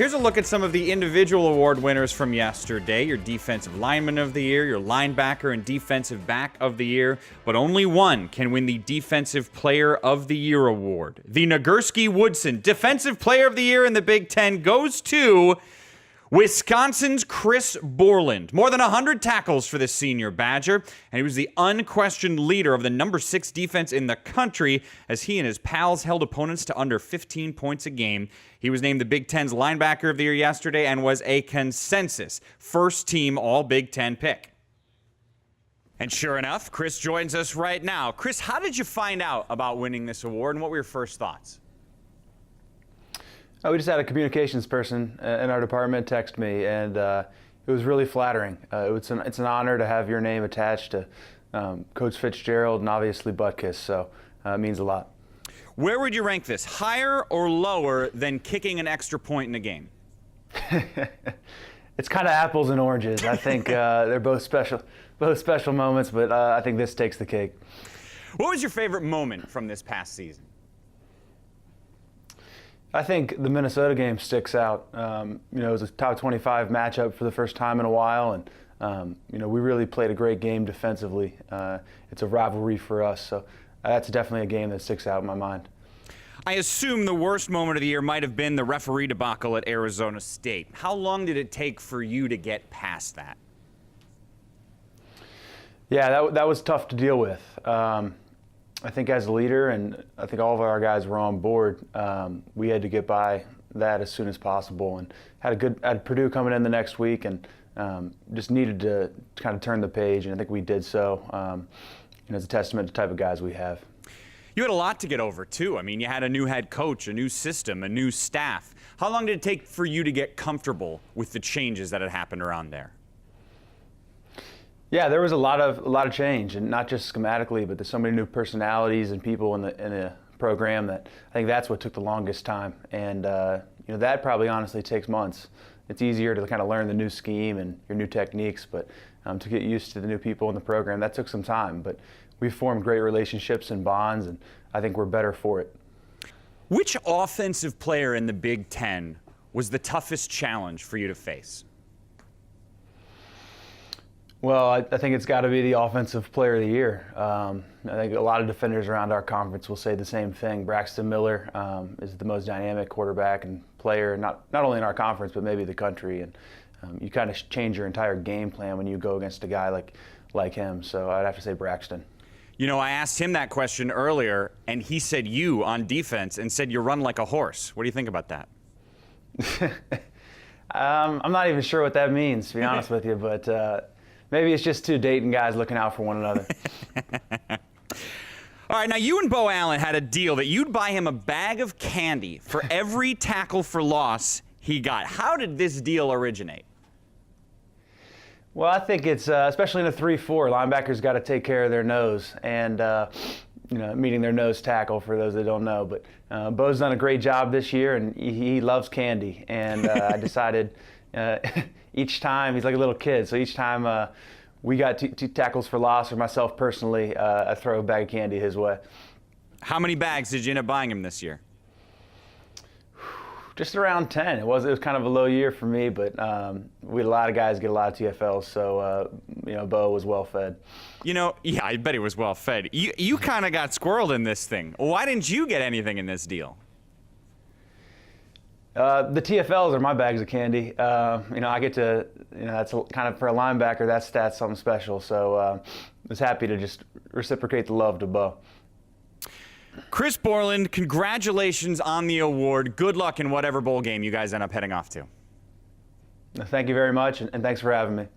Here's a look at some of the individual award winners from yesterday. Your defensive lineman of the year, your linebacker and defensive back of the year, but only one can win the defensive player of the year award. The Nagurski-Woodson Defensive Player of the Year in the Big Ten goes to Wisconsin's Chris Borland. More than 100 tackles for the senior Badger, and he was the unquestioned leader of the number 6 defense in the country as he and his pals held opponents to under 15 points a game. He was named the Big Ten's Linebacker of the Year yesterday and was a consensus first-team All-Big Ten pick. And sure enough, Chris joins us right now. Chris, how did you find out about winning this award, and what were your first thoughts? We just had a communications person in our department text me, and it was really flattering. It's an honor to have your name attached to Coach Fitzgerald and obviously Butkus, so it means a lot. Where would you rank this, higher or lower than kicking an extra point in a game? It's kind of apples and oranges. I think they're both special moments, but I think this takes the cake. What was your favorite moment from this past season? I think the Minnesota game sticks out. It was a top 25 matchup for the first time in a while, and we really played a great game defensively. It's a rivalry for us, so that's definitely a game that sticks out in my mind. I assume the worst moment of the year might have been the referee debacle at Arizona State. How long did it take for you to get past that? Yeah, that was tough to deal with. I think as a leader, and I think all of our guys were on board, we had to get by that as soon as possible, and had Purdue coming in the next week, and just needed to kind of turn the page, and I think we did so. It's a testament to the type of guys we have. You had a lot to get over, too. I mean, you had a new head coach, a new system, a new staff. How long did it take for you to get comfortable with the changes that had happened around there? Yeah, there was a lot of change, and not just schematically, but there's so many new personalities and people in the program that I think that's what took the longest time. And that probably honestly takes months. It's easier to kind of learn the new scheme and your new techniques, but to get used to the new people in the program, that took some time. But we've formed great relationships and bonds, and I think we're better for it. Which offensive player in the Big Ten was the toughest challenge for you to face? Well, I think it's got to be the Offensive Player of the Year. I think a lot of defenders around our conference will say the same thing. Braxton Miller is the most dynamic quarterback and player, not only in our conference, but maybe the country. And you kind of change your entire game plan when you go against a guy like him. So I'd have to say Braxton. You know, I asked him that question earlier, and he said you on defense and said you run like a horse. What do you think about that? I'm not even sure what that means, to be honest with you, but maybe it's just two Dayton guys looking out for one another. All right, now you and Bo Allen had a deal that you'd buy him a bag of candy for every tackle for loss he got. How did this deal originate? Well, I think it's, especially in a 3-4, linebackers got to take care of their nose, and meaning their nose tackle for those that don't know. But Bo's done a great job this year, and he loves candy. And I decided each time, he's like a little kid, so each time we got two tackles for loss, or myself personally, I throw a bag of candy his way. How many bags did you end up buying him this year? Just around 10. It was kind of a low year for me, but we had a lot of guys get a lot of TFLs, so Bo was well fed. Yeah, I bet he was well fed. You kind of got squirreled in this thing. Why didn't you get anything in this deal? The TFLs are my bags of candy. I get to, that's kind of for a linebacker, that's something special. So I was happy to just reciprocate the love to Bo. Chris Borland, congratulations on the award. Good luck in whatever bowl game you guys end up heading off to. Thank you very much, and thanks for having me.